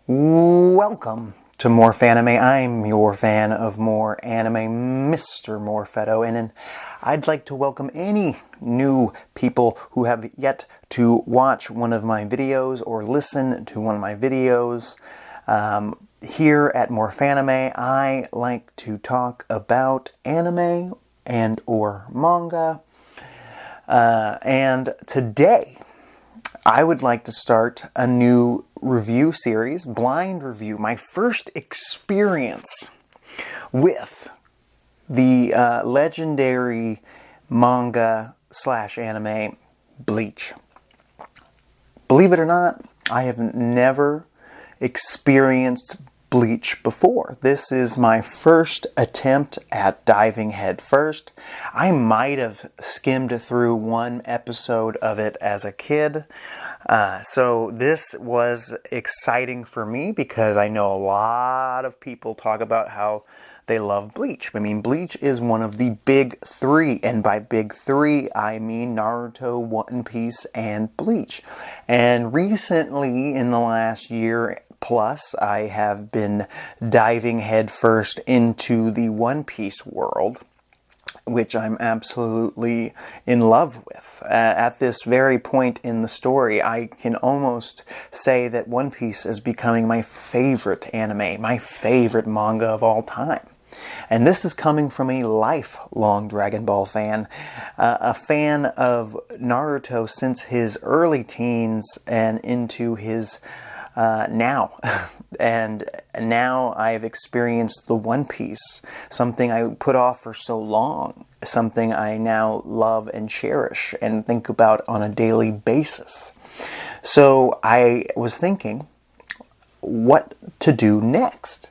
Welcome to More Fanime. I'm your fan of more anime, Mr. Morfetto, and I'd like to welcome any new people who have yet to watch one of my videos or listen to one of my videos. Here at More Fanime, I like to talk about anime and or manga, and today I would like to start a new review series, blind review, my first experience with the legendary manga / anime Bleach. Believe it or not, I have never experienced Bleach before. This is my first attempt at diving head first. I might have skimmed through one episode of it as a kid. So this was exciting for me because I know a lot of people talk about how they love Bleach. I mean, Bleach is one of the big three, and by big three, I mean Naruto, One Piece, and Bleach. And recently, in the last year plus, I have been diving headfirst into the One Piece world, which I'm absolutely in love with. At this very point in the story, I can almost say that One Piece is becoming my favorite anime, my favorite manga of all time. And this is coming from a lifelong Dragon Ball fan, a fan of Naruto since his early teens and into his now. And now I've experienced the One Piece, something I put off for so long, something I now love and cherish and think about on a daily basis. So I was thinking, what to do next?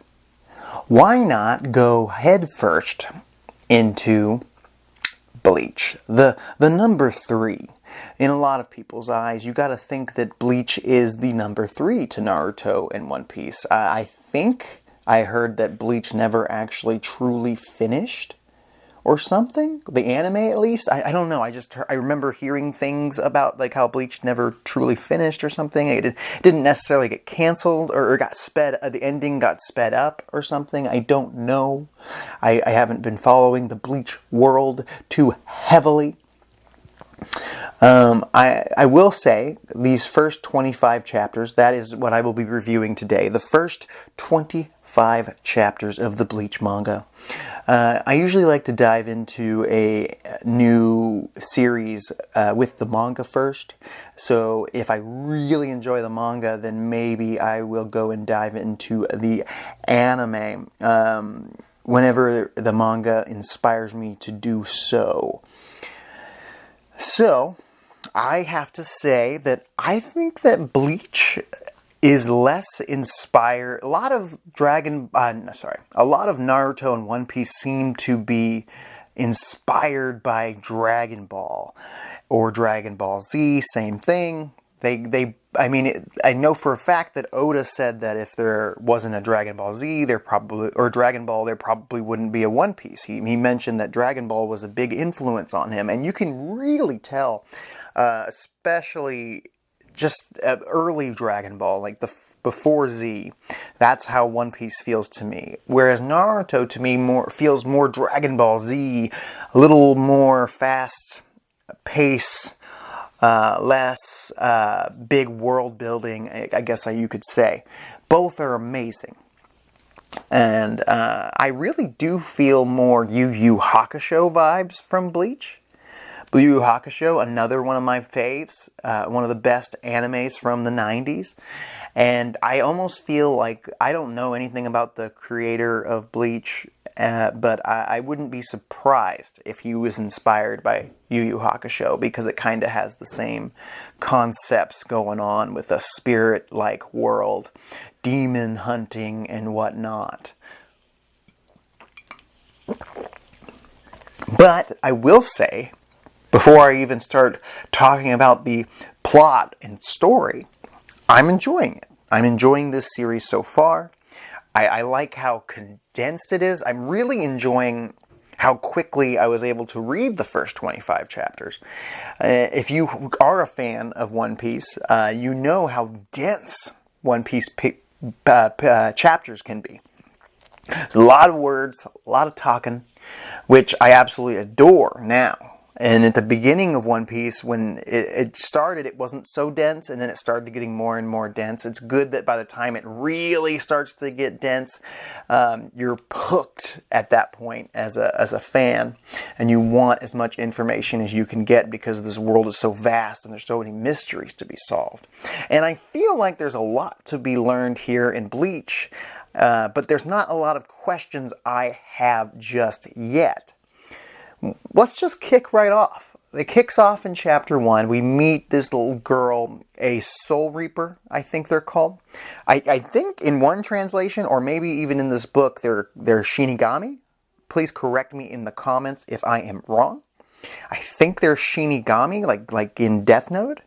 Why not go headfirst into Bleach, the number 3. In a lot of people's eyes, you got to think that Bleach is the number 3 to Naruto and One Piece. I think I heard that Bleach never actually truly finished, or something. The anime, at least. I don't know. I remember hearing things about like how Bleach never truly finished or something. It didn't necessarily get canceled or got sped. The ending got sped up or something. I don't know. I haven't been following the Bleach world too heavily. I will say, these first 25 chapters, that is what I will be reviewing today. The first 25 chapters of the Bleach manga. I usually like to dive into a new series with the manga first. So if I really enjoy the manga, then maybe I will go and dive into the anime whenever the manga inspires me to do so. So, I have to say that I think that Bleach is less inspired. A lot of Naruto and One Piece seem to be inspired by Dragon Ball or Dragon Ball Z. Same thing. I know for a fact that Oda said that if there wasn't a Dragon Ball Z, there probably wouldn't be a One Piece. He mentioned that Dragon Ball was a big influence on him, and you can really tell, especially just early Dragon Ball, like before Z. That's how One Piece feels to me. Whereas Naruto, to me, feels more Dragon Ball Z, a little more fast pace. Less big world building, I guess you could say. Both are amazing. And I really do feel more Yu Yu Hakusho vibes from Bleach. Yu Yu Hakusho, another one of my faves, one of the best animes from the 90s. And I almost feel like I don't know anything about the creator of Bleach, but I wouldn't be surprised if he was inspired by Yu Yu Hakusho, because it kind of has the same concepts going on with a spirit-like world, demon hunting and whatnot. But I will say, before I even start talking about the plot and story, I'm enjoying it. I'm enjoying this series so far. I like how condensed it is. I'm really enjoying how quickly I was able to read the first 25 chapters. If you are a fan of One Piece, you know how dense One Piece chapters can be. It's a lot of words, a lot of talking, which I absolutely adore now. And at the beginning of One Piece, when it started, it wasn't so dense, and then it started getting more and more dense. It's good that by the time it really starts to get dense, you're hooked at that point as a fan, and you want as much information as you can get because this world is so vast and there's so many mysteries to be solved. And I feel like there's a lot to be learned here in Bleach, but there's not a lot of questions I have just yet. Let's just kick right off. It kicks off in chapter 1. We meet this little girl, a Soul Reaper, I think they're called. I think in one translation, or maybe even in this book, they're Shinigami. Please correct me in the comments if I am wrong. I think they're Shinigami, like in Death Note.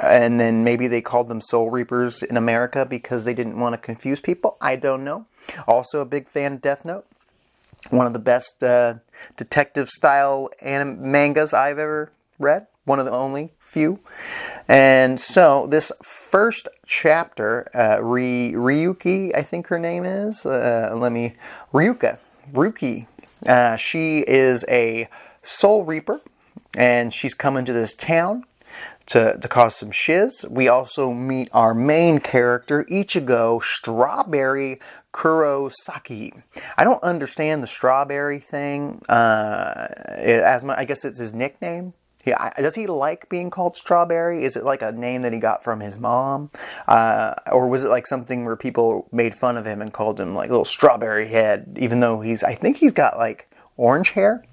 And then maybe they called them Soul Reapers in America because they didn't want to confuse people. I don't know. Also a big fan of Death Note. One of the best detective-style mangas I've ever read. One of the only few. And so, this first chapter, Ryuki, I think her name is. Ryuki. She is a Soul Reaper, and she's coming to this town to cause some shiz. We also meet our main character, Ichigo Strawberry Kurosaki. I don't understand the strawberry thing. I guess it's his nickname. Does he like being called Strawberry? Is it like a name that he got from his mom? Or was it like something where people made fun of him and called him like little strawberry head, even though I think he's got like orange hair?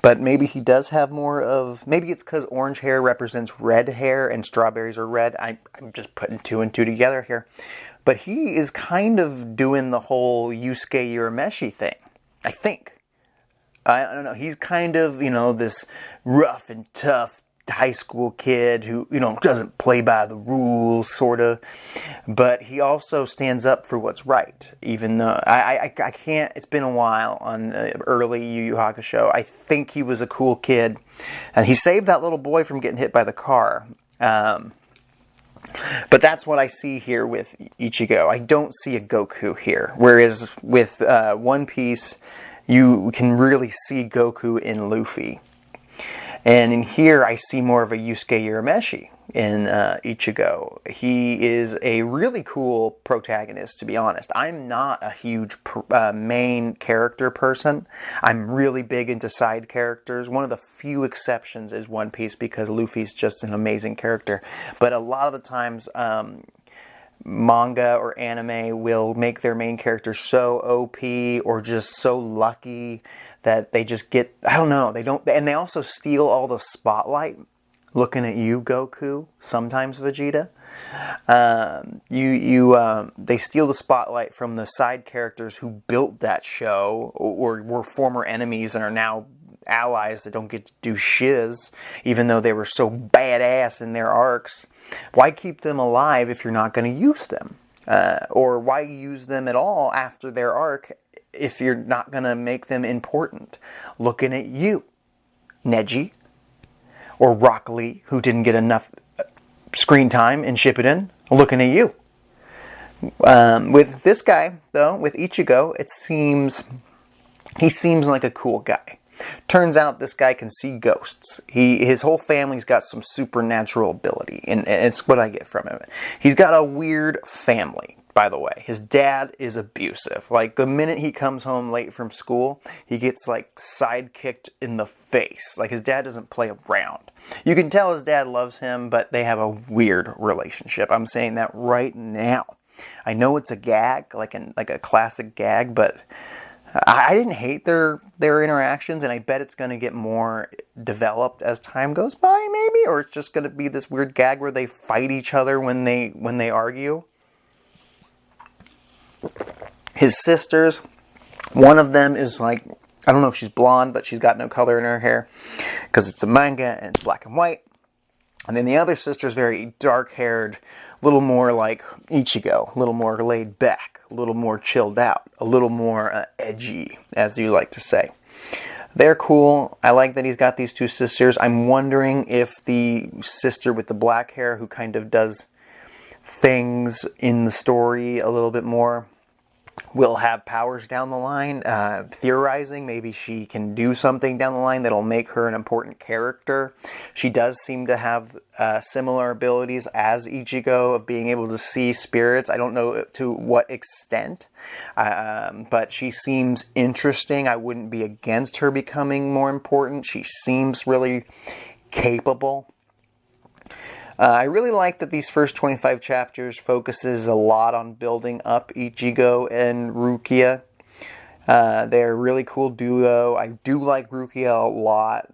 But maybe he does have more of... Maybe it's because orange hair represents red hair and strawberries are red. I'm just putting two and two together here. But he is kind of doing the whole Yusuke Urameshi thing, I think. I don't know. He's kind of, this rough and tough high school kid who, doesn't play by the rules, sort of. But he also stands up for what's right, even though I can't. It's been a while on the early Yu Yu Hakusho. I think he was a cool kid, and he saved that little boy from getting hit by the car. But that's what I see here with Ichigo. I don't see a Goku here, whereas with One Piece, you can really see Goku in Luffy. And in here, I see more of a Yusuke Urameshi in Ichigo. He is a really cool protagonist, to be honest. I'm not a huge main character person. I'm really big into side characters. One of the few exceptions is One Piece because Luffy's just an amazing character. But a lot of the times, manga or anime will make their main character so OP or just so lucky that they just get, I don't know, and they also steal all the spotlight. Looking at you, Goku, sometimes Vegeta. They steal the spotlight from the side characters who built that show or were former enemies and are now allies that don't get to do shiz, even though they were so badass in their arcs. Why keep them alive if you're not going to use them? Or why use them at all after their arc if you're not going to make them important? Looking at you, Neji. Or Rock Lee, who didn't get enough screen time in Shippuden. Looking at you. With this guy, though, with Ichigo, he seems like a cool guy. Turns out this guy can see ghosts. His whole family's got some supernatural ability, and it's what I get from him. He's got a weird family, by the way. His dad is abusive. Like, the minute he comes home late from school, he gets, like, sidekicked in the face. Like, his dad doesn't play around. You can tell his dad loves him, but they have a weird relationship. I'm saying that right now. I know it's a gag, like a classic gag, but I didn't hate their interactions, and I bet it's going to get more developed as time goes by, maybe? Or it's just going to be this weird gag where they fight each other when they argue. His sisters, one of them is like, I don't know if she's blonde, but she's got no color in her hair because it's a manga and it's black and white. And then the other sister's very dark-haired, a little more like Ichigo, a little more laid back, a little more chilled out, a little more edgy, as you like to say. They're cool. I like that he's got these two sisters. I'm wondering if the sister with the black hair who kind of does things in the story a little bit more. Will have powers down the line. Theorizing, maybe she can do something down the line that'll make her an important character. She does seem to have similar abilities as Ichigo of being able to see spirits. I don't know to what extent, but she seems interesting. I wouldn't be against her becoming more important. She seems really capable. I really like that these first 25 chapters focuses a lot on building up Ichigo and Rukia. They're a really cool duo. I do like Rukia a lot.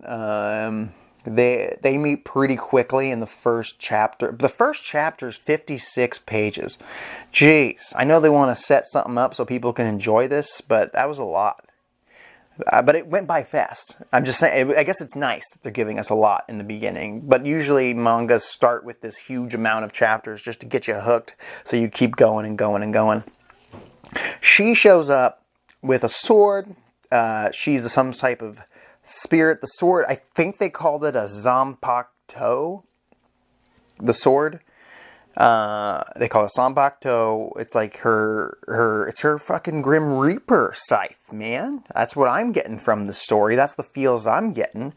They meet pretty quickly in the first chapter. The first chapter is 56 pages. Jeez, I know they want to set something up so people can enjoy this, but that was a lot. But it went by fast. I'm just saying, I guess it's nice that they're giving us a lot in the beginning. But usually mangas start with this huge amount of chapters just to get you hooked. So you keep going and going and going. She shows up with a sword. She's some type of spirit. The sword, I think they called it a Zanpakuto. The sword. They call it Zanpakuto. It's like it's her fucking Grim Reaper scythe, man. That's what I'm getting from the story. That's the feels I'm getting.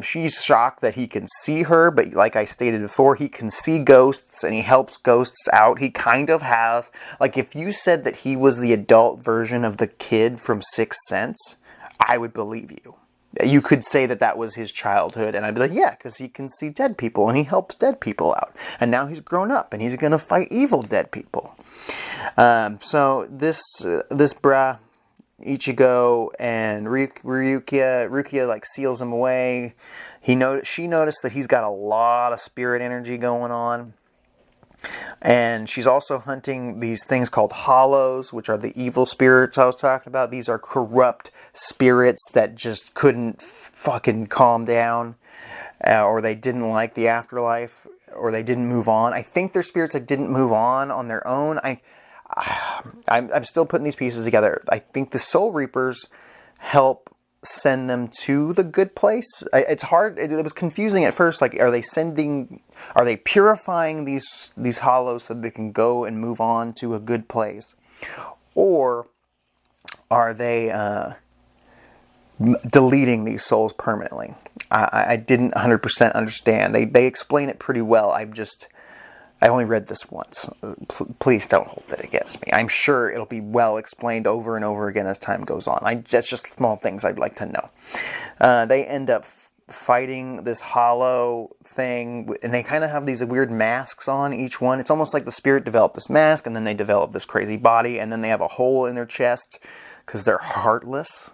She's shocked that he can see her, but like I stated before, he can see ghosts and he helps ghosts out. He kind of has, like if you said that he was the adult version of the kid from Sixth Sense, I would believe you. You could say that that was his childhood, and I'd be like, yeah, because he can see dead people, and he helps dead people out. And now he's grown up, and he's going to fight evil dead people. So this brah, Ichigo and Rukia like seals him away. She noticed that he's got a lot of spirit energy going on. And she's also hunting these things called hollows, which are the evil spirits I was talking about. These are corrupt spirits that just couldn't fucking calm down, or they didn't like the afterlife, or they didn't move on. I think they're spirits that didn't move on their own. I'm still putting these pieces together. I think the Soul Reapers help send them to the good place. It's hard. It was confusing at first. Like, are they purifying these hollows so they can go and move on to a good place, or are they deleting these souls permanently? I didn't 100% understand. They explain it pretty well. I only read this once. Please don't hold that against me. I'm sure it'll be well explained over and over again as time goes on. That's just small things I'd like to know. They end up fighting this hollow thing, and they kind of have these weird masks on each one. It's almost like the spirit developed this mask, and then they develop this crazy body, and then they have a hole in their chest because they're heartless.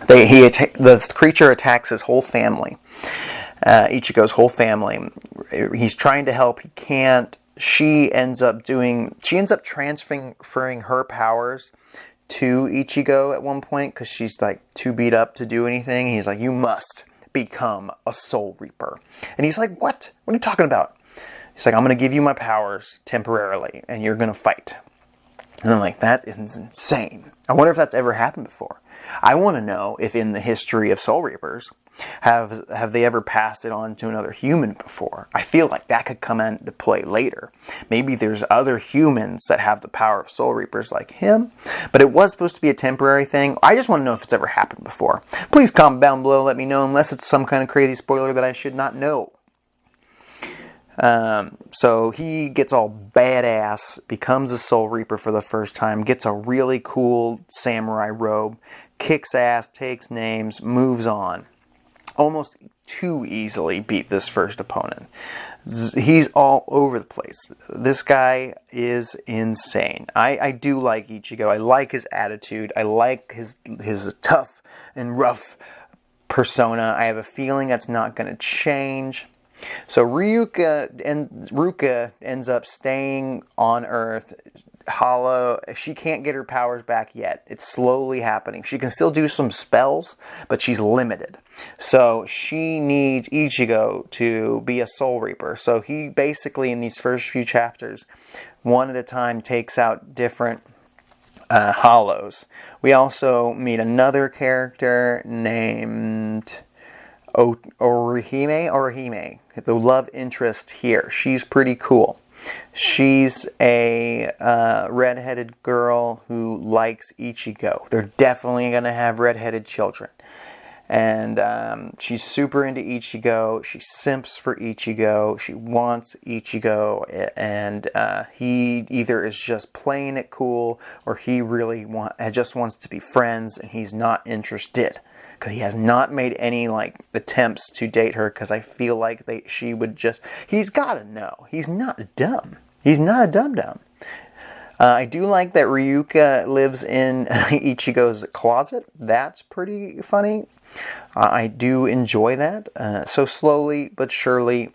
The creature attacks his whole family. Ichigo's whole family. He's trying to help. He can't. She ends up transferring her powers to Ichigo at one point because she's like too beat up to do anything. He's like, you must become a Soul Reaper. And he's like, what? What are you talking about? He's like, I'm going to give you my powers temporarily and you're going to fight. And I'm like, that is insane. I wonder if that's ever happened before. I want to know if in the history of Soul Reapers, have they ever passed it on to another human before? I feel like that could come into play later. Maybe there's other humans that have the power of Soul Reapers like him, but it was supposed to be a temporary thing. I just want to know if it's ever happened before. Please comment down below, let me know, unless it's some kind of crazy spoiler that I should not know. So he gets all badass, becomes a Soul Reaper for the first time, gets a really cool samurai robe, kicks ass, takes names, moves on. Almost too easily beat this first opponent. He's all over the place. This guy is insane. I do like Ichigo. I like his attitude. I like his tough and rough persona. I have a feeling that's not going to change. So Ruka ends up staying on Earth. Hollow. She can't get her powers back yet. It's slowly happening. She can still do some spells, but she's limited. So she needs Ichigo to be a Soul Reaper. So he basically, in these first few chapters, one at a time takes out different hollows. We also meet another character named Orihime, the love interest here. She's pretty cool. She's a redheaded girl who likes Ichigo. They're definitely going to have redheaded children. And she's super into Ichigo. She simps for Ichigo. She wants Ichigo. And he either is just playing it cool, or he really just wants to be friends, and he's not interested. Because he has not made any attempts to date her, because I feel like she would just... He's got to know. He's not dumb. He's not a dum-dum. I do like that Ryuka lives in Ichigo's closet. That's pretty funny. I do enjoy that. So slowly but surely,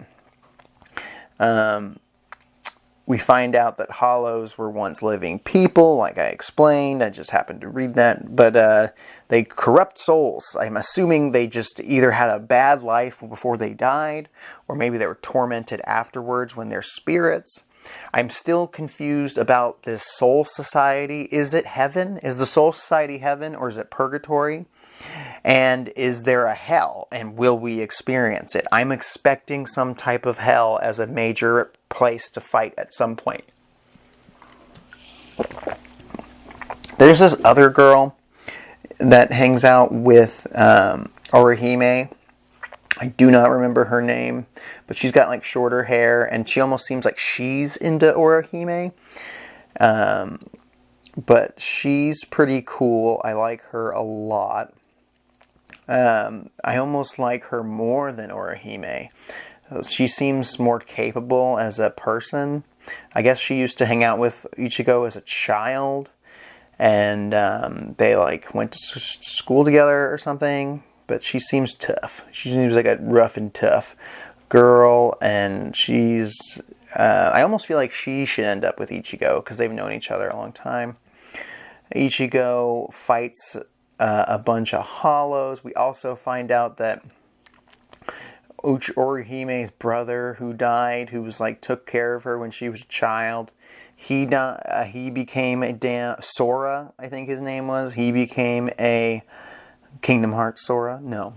we find out that hollows were once living people, like I explained. I just happened to read that. But they corrupt souls. I'm assuming they just either had a bad life before they died, or maybe they were tormented afterwards when they're spirits. I'm still confused about this soul society. Is it heaven? Is the soul society heaven, or is it purgatory? And is there a hell, and will we experience it? I'm expecting some type of hell as a major place to fight at some point. There's this other girl that hangs out with Orihime. I do not remember her name, but she's got shorter hair, and she almost seems like she's into Orihime. But she's pretty cool. I like her a lot. I almost like her more than Orihime. She seems more capable as a person. I guess she used to hang out with Ichigo as a child, and they went to school together or something. But she seems tough. She seems like a rough and tough girl, and she's... I almost feel like she should end up with Ichigo, because they've known each other a long time. Ichigo fights a bunch of hollows. We also find out that Orihime's brother who died, who was took care of her when she was a child, he became a Sora, I think his name was. He became a... Kingdom Hearts Sora? No.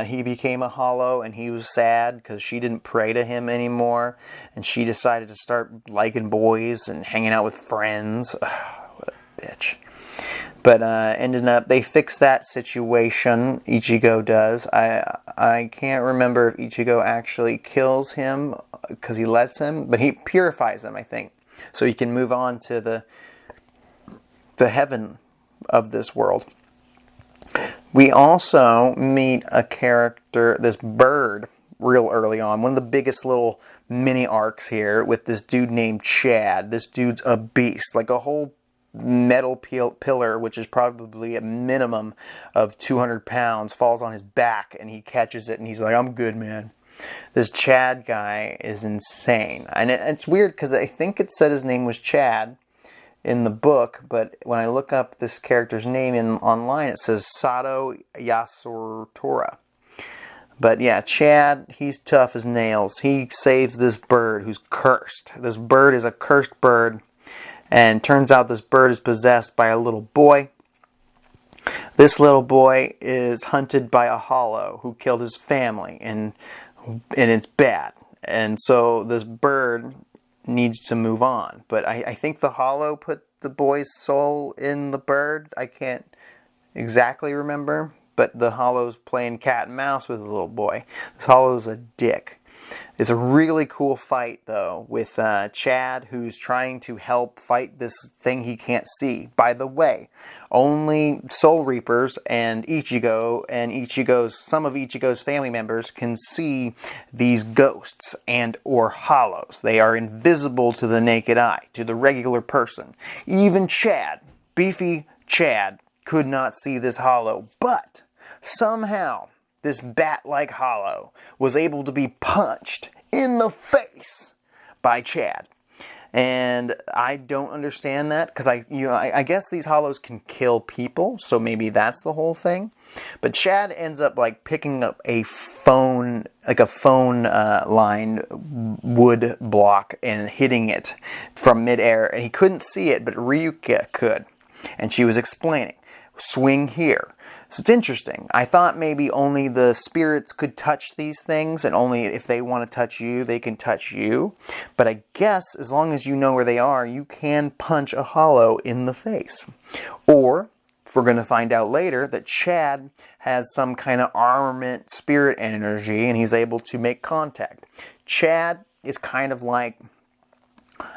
He became a hollow, and he was sad because she didn't pray to him anymore, and she decided to start liking boys and hanging out with friends. Ugh, what a bitch. But ended up, they fixed that situation. Ichigo does. I can't remember if Ichigo actually kills him because he lets him, but he purifies him, I think, so he can move on to the heaven of this world. We also meet a character, this bird, real early on. One of the biggest little mini arcs here with this dude named Chad. This dude's a beast. A whole metal pillar, which is probably a minimum of 200 pounds, falls on his back, and he catches it, and he's like, I'm good, man. This Chad guy is insane. And it's weird, because I think it said his name was Chad in the book, but when I look up this character's name online, it says Sato Yasutora. But yeah, Chad, he's tough as nails. He saves this bird who's cursed. This bird is a cursed bird, and turns out this bird is possessed by a little boy. This little boy is hunted by a hollow who killed his family, and it's bad. And so this bird needs to move on. But I think the hollow put the boy's soul in the bird. I can't exactly remember, but the hollow's playing cat and mouse with the little boy. This hollow's a dick. It's a really cool fight, though, with Chad, who's trying to help fight this thing he can't see. By the way, only Soul Reapers and Ichigo some of Ichigo's family members can see these ghosts and or hollows. They are invisible to the naked eye, to the regular person. Even Chad, beefy Chad, could not see this hollow, but somehow this bat-like hollow was able to be punched in the face by Chad. And I don't understand that, because I guess these hollows can kill people, so maybe that's the whole thing. But Chad ends up picking up a phone, line wood block, and hitting it from midair. And he couldn't see it, but Ryuka could. And she was explaining, swing here. So it's interesting. I thought maybe only the spirits could touch these things, and only if they want to touch you, they can touch you. But I guess as long as you know where they are, you can punch a hollow in the face. Or, if we're going to find out later, that Chad has some kind of armament spirit energy, and he's able to make contact. Chad is kind of like,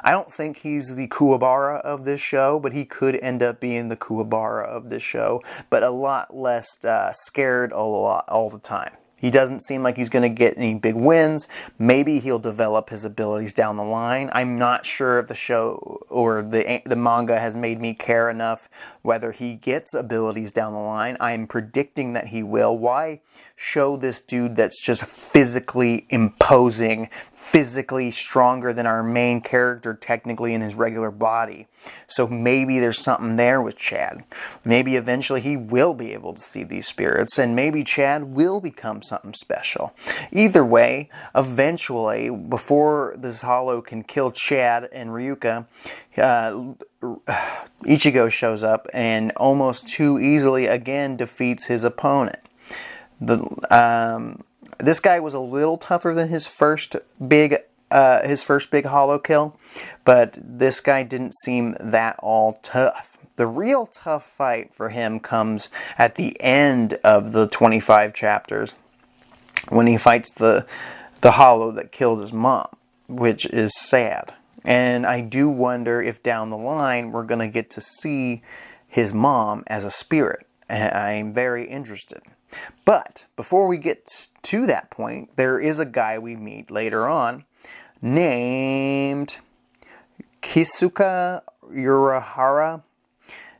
I don't think he's the Kuwabara of this show, but he could end up being the Kuwabara of this show, but a lot less scared all the time. He doesn't seem like he's going to get any big wins. Maybe he'll develop his abilities down the line. I'm not sure if the show or the manga has made me care enough whether he gets abilities down the line. I'm predicting that he will. Why show this dude that's just physically imposing, physically stronger than our main character technically in his regular body? So maybe there's something there with Chad. Maybe eventually he will be able to see these spirits, and maybe Chad will become something special. Either way, eventually, before this hollow can kill Chad and Ryuka, Ichigo shows up and almost too easily again defeats his opponent. This guy was a little tougher than his first big hollow kill, but this guy didn't seem that all tough. The real tough fight for him comes at the end of the 25 chapters, when he fights the hollow that killed his mom, which is sad. And I do wonder if down the line we're going to get to see his mom as a spirit. I'm very interested. But before we get to that point, there is a guy we meet later on named Kisuka Urahara.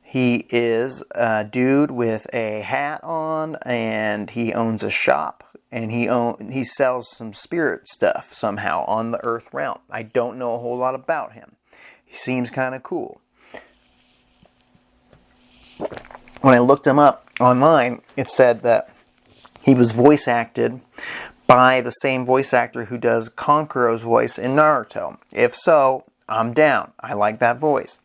He is a dude with a hat on, and he owns a shop, and he sells some spirit stuff somehow on the Earth realm. I don't know a whole lot about him. He seems kind of cool. When I looked him up online, it said that he was voice acted by the same voice actor who does Kankuro's voice in Naruto. If so, I'm down. I like that voice.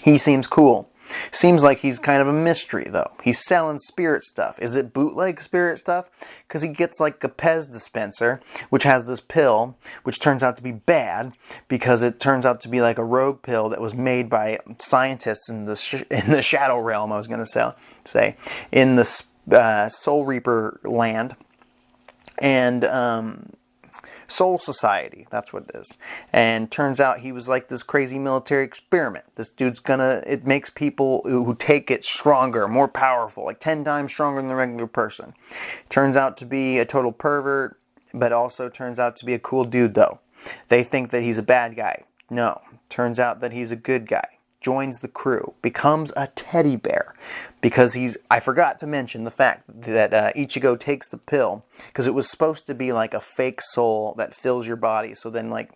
He seems cool. Seems like he's kind of a mystery, though. He's selling spirit stuff. Is it bootleg spirit stuff? Because he gets like a Pez dispenser, which has this pill, which turns out to be bad, because it turns out to be like a rogue pill that was made by scientists in the Shadow Realm, I was going to say, in the Soul Reaper land. And Soul Society, that's what it is. And turns out he was like this crazy military experiment. This dude's it makes people who take it stronger, more powerful, like 10 times stronger than the regular person. Turns out to be a total pervert, but also turns out to be a cool dude, though. They think that he's a bad guy. No, turns out that he's a good guy. Joins the crew, becomes a teddy bear, because I forgot to mention the fact that Ichigo takes the pill, because it was supposed to be like a fake soul that fills your body, so then like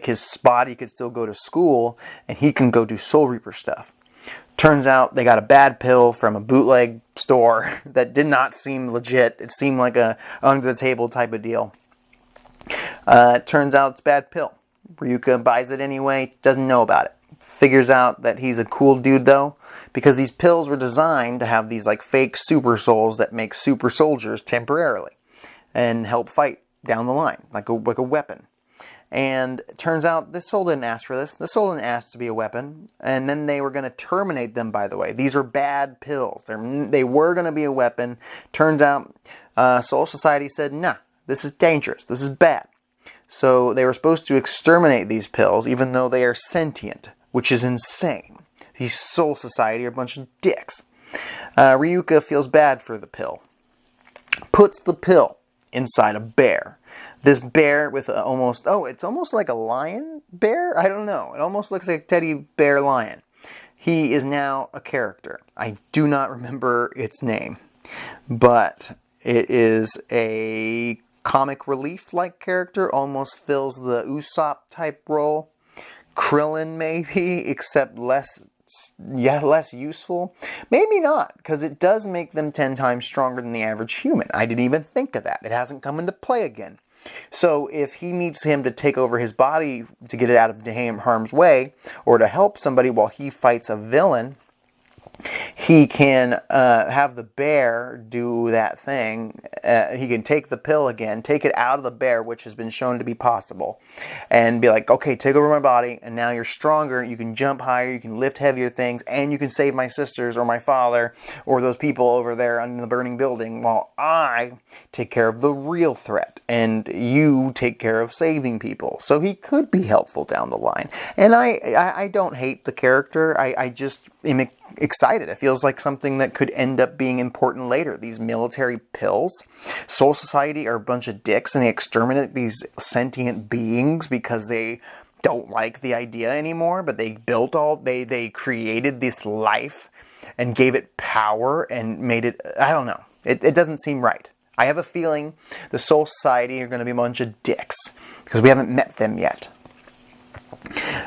his body could still go to school, and he can go do Soul Reaper stuff. Turns out they got a bad pill from a bootleg store that did not seem legit. It seemed like a under-the-table type of deal. Turns out it's a bad pill. Ryuka buys it anyway, doesn't know about it. Figures out that he's a cool dude, though, because these pills were designed to have these like fake super souls that make super soldiers temporarily and help fight down the line like a weapon. And it turns out this soul didn't ask for this. This soul didn't ask to be a weapon, and then they were going to terminate them, by the way. These are bad pills. They were going to be a weapon. Turns out Soul Society said, nah, this is dangerous. This is bad. So they were supposed to exterminate these pills, even though they are sentient, which is insane. These Soul Society are a bunch of dicks. Ryuka feels bad for the pill. Puts the pill inside a bear. This bear with it's almost like a lion bear? I don't know. It almost looks like a teddy bear lion. He is now a character. I do not remember its name, but it is a comic relief-like character, almost fills the Usopp type role. Krillin, maybe, except less useful. Maybe not, because it does make them 10 times stronger than the average human. I didn't even think of that. It hasn't come into play again. So if he needs him to take over his body to get it out of harm's way, or to help somebody while he fights a villain, he can have the bear do that thing. He can take the pill again, take it out of the bear, which has been shown to be possible, and be like, okay, take over my body, and now you're stronger, you can jump higher, you can lift heavier things, and you can save my sisters or my father or those people over there in the burning building while I take care of the real threat, and you take care of saving people. So he could be helpful down the line. And I don't hate the character. I just am excited. It feels like something that could end up being important later. These military pills. Soul Society are a bunch of dicks, and they exterminate these sentient beings because they don't like the idea anymore, but they built they created this life and gave it power and made it, I don't know. It doesn't seem right. I have a feeling the Soul Society are going to be a bunch of dicks because we haven't met them yet.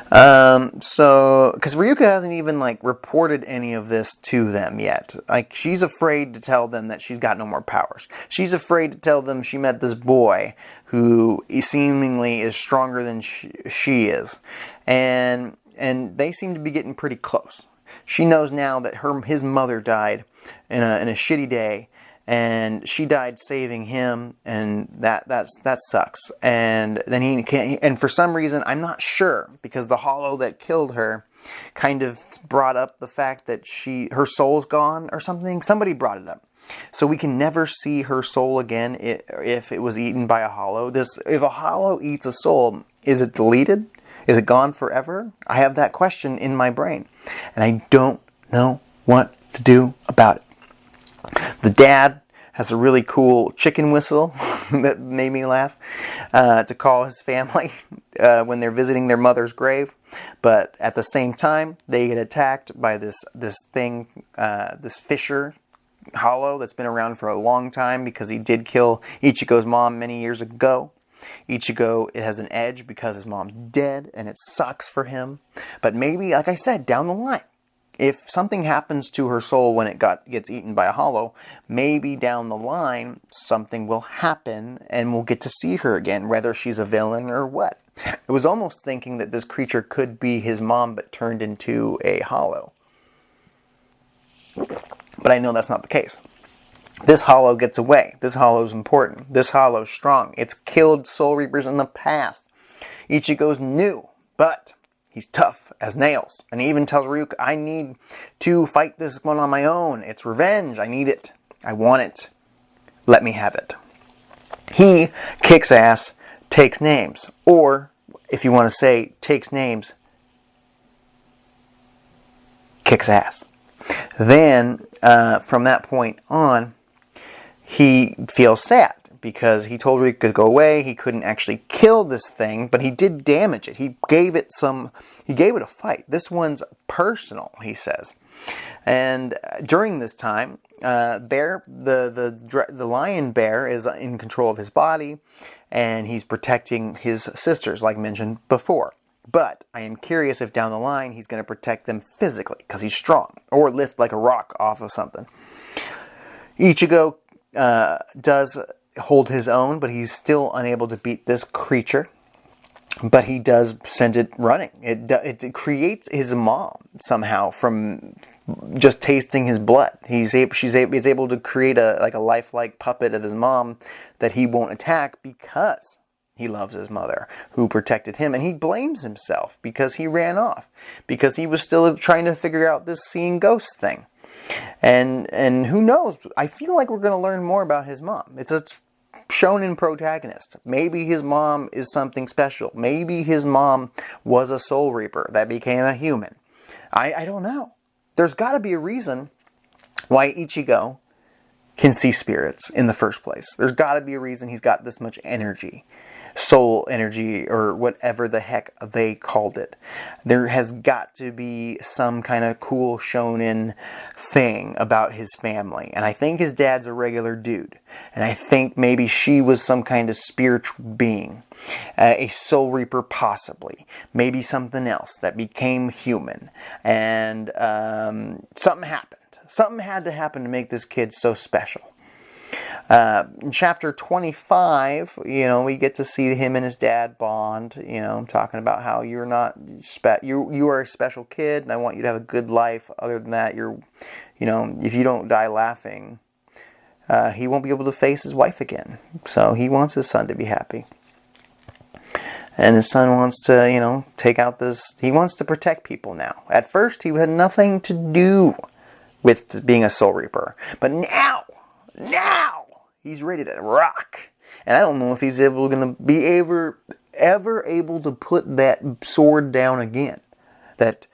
Because Ryuka hasn't even, like, reported any of this to them yet. Like, she's afraid to tell them that she's got no more powers. She's afraid to tell them she met this boy who seemingly is stronger than she is. And they seem to be getting pretty close. She knows now that his mother died in a shitty day, and she died saving him, and that sucks. And then he can't. And for some reason, I'm not sure, because the hollow that killed her kind of brought up the fact that her soul's gone or something. Somebody brought it up, so we can never see her soul again if it was eaten by a hollow. If a hollow eats a soul, is it deleted? Is it gone forever? I have that question in my brain, and I don't know what to do about it. The dad has a really cool chicken whistle that made me laugh to call his family when they're visiting their mother's grave. But at the same time, they get attacked by this Fisher hollow that's been around for a long time because he did kill Ichigo's mom many years ago. Ichigo, it has an edge because his mom's dead, and it sucks for him. But maybe, like I said, down the line, if something happens to her soul when it gets eaten by a hollow, maybe down the line something will happen and we'll get to see her again, whether she's a villain or what. I was almost thinking that this creature could be his mom but turned into a hollow. But I know that's not the case. This hollow gets away. This hollow's important. This hollow's strong. It's killed Soul Reapers in the past. Ichigo's new, but he's tough as nails. And he even tells Ryuka, I need to fight this one on my own. It's revenge. I need it. I want it. Let me have it. He kicks ass, takes names. Or, if you want to say takes names, kicks ass. Then, from that point on, he feels sad, because he told Ryuka to go away. He couldn't actually kill this thing, but he did damage it. He gave it a fight. This one's personal, he says. And during this time, Bear, the lion bear, is in control of his body, and he's protecting his sisters, like mentioned before. But I am curious if down the line he's going to protect them physically, because he's strong, or lift like a rock off of something. Ichigo does hold his own, but he's still unable to beat this creature. But he does send it running. It creates his mom somehow from just tasting his blood. He's able to create a lifelike puppet of his mom that he won't attack because he loves his mother, who protected him. And he blames himself because he ran off, because he was still trying to figure out this seeing ghosts thing. And who knows? I feel like we're going to learn more about his mom. It's a shonen protagonist. Maybe his mom is something special. Maybe his mom was a soul reaper that became a human. I don't know. There's got to be a reason why Ichigo can see spirits in the first place. There's got to be a reason he's got this much energy. Soul energy, or whatever the heck they called it. There has got to be some kind of cool shonen thing about his family. And I think his dad's a regular dude. And I think maybe she was some kind of spiritual being. A soul reaper possibly. Maybe something else that became human. And something happened. Something had to happen to make this kid so special. In chapter 25, we get to see him and his dad bond. Talking about how you're not you are a special kid, and I want you to have a good life. Other than that, if you don't die laughing, he won't be able to face his wife again. So he wants his son to be happy. And his son wants to, take out this... He wants to protect people now. At first, he had nothing to do with being a Soul Reaper. But now, he's ready to rock. And I don't know if he's going to be ever able to put that sword down again. That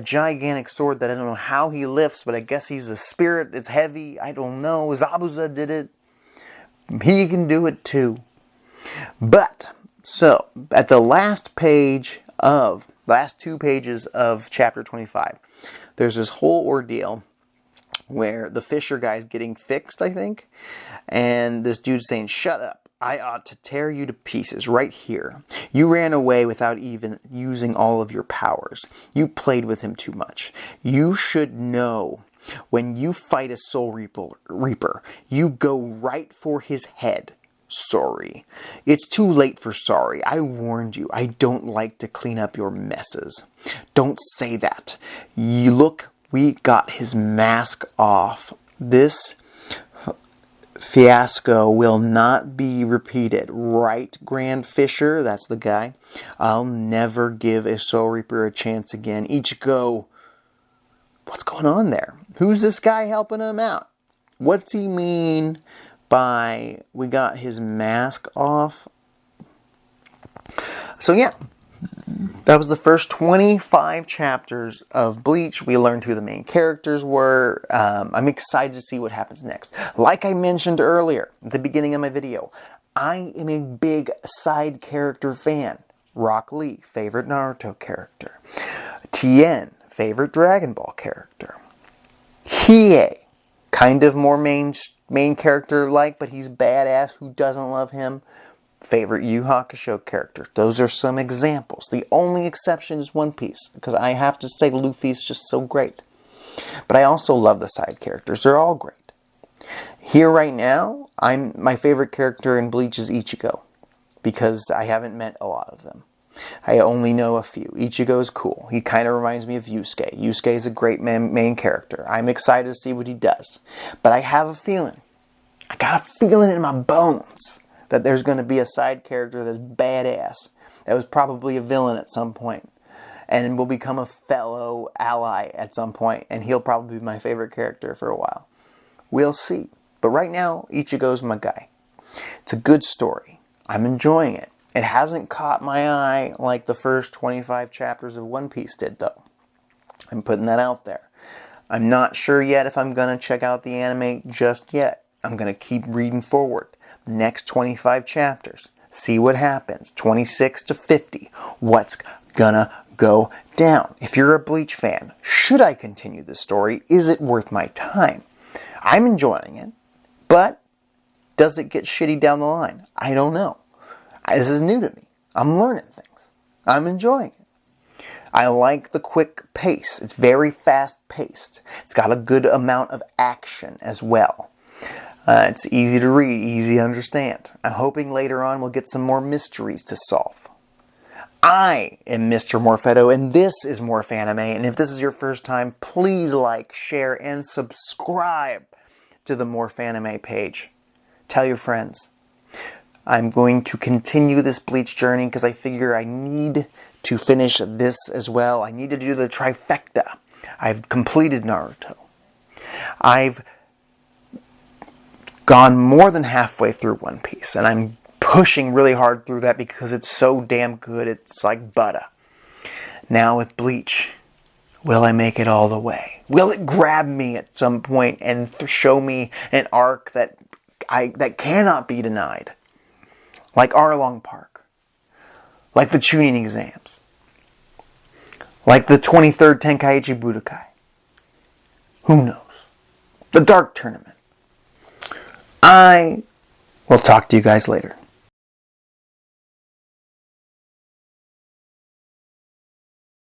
gigantic sword that I don't know how he lifts, but I guess he's a spirit. It's heavy. I don't know. Zabuza did it. He can do it too. But, so, at the last two pages of chapter 25, there's this whole ordeal where the Fisher guy's getting fixed, I think, and this dude's saying, "Shut up. I ought to tear you to pieces right here. You ran away without even using all of your powers. You played with him too much. You should know, when you fight a Soul Reaper, you go right for his head. Sorry. It's too late for sorry. I warned you. I don't like to clean up your messes. Don't say that. You look, we got his mask off. This fiasco will not be repeated. Right, Grand Fisher?" That's the guy. "I'll never give a Soul Reaper a chance again." Ichigo, what's going on there? Who's this guy helping him out? What's he mean by "we got his mask off"? So yeah, that was the first 25 chapters of Bleach. We learned who the main characters were. I'm excited to see what happens next. Like I mentioned earlier at the beginning of my video, I am a big side character fan. Rock Lee, favorite Naruto character. Tien, favorite Dragon Ball character. Hiei, kind of more main character-like, but he's badass. Who doesn't love him? Favorite Yu Hakusho character. Those are some examples. The only exception is One Piece, because I have to say Luffy's just so great. But I also love the side characters. They're all great. Here right now, my favorite character in Bleach is Ichigo, because I haven't met a lot of them. I only know a few. Ichigo's cool. He kind of reminds me of Yusuke. Yusuke is a great main character. I'm excited to see what he does. But I have a feeling. I got a feeling in my bones that there's going to be a side character that's badass, that was probably a villain at some point, and will become a fellow ally at some point, and he'll probably be my favorite character for a while. We'll see. But right now, Ichigo's my guy. It's a good story. I'm enjoying it. It hasn't caught my eye like the first 25 chapters of One Piece did, though. I'm putting that out there. I'm not sure yet if I'm going to check out the anime just yet. I'm going to keep reading forward. Next 25 chapters. See what happens. 26 to 50. What's gonna go down? If you're a Bleach fan, should I continue this story? Is it worth my time? I'm enjoying it, but does it get shitty down the line? I don't know. This is new to me. I'm learning things. I'm enjoying it. I like the quick pace. It's very fast paced. It's got a good amount of action as well. It's easy to read, easy to understand. I'm hoping later on we'll get some more mysteries to solve. I am Mr. Morphetto, and this is Morph Anime. And if this is your first time, please like, share, and subscribe to the Morph Anime page. Tell your friends. I'm going to continue this Bleach journey because I figure I need to finish this as well. I need to do the trifecta. I've completed Naruto. I've gone more than halfway through One Piece, and I'm pushing really hard through that because it's so damn good. It's like butter. Now with Bleach, will I make it all the way? Will it grab me at some point and show me an arc that cannot be denied? Like Arlong Park. Like the Chunin exams. Like the 23rd Tenkaichi Budokai. Who knows? The Dark Tournament. I will talk to you guys later.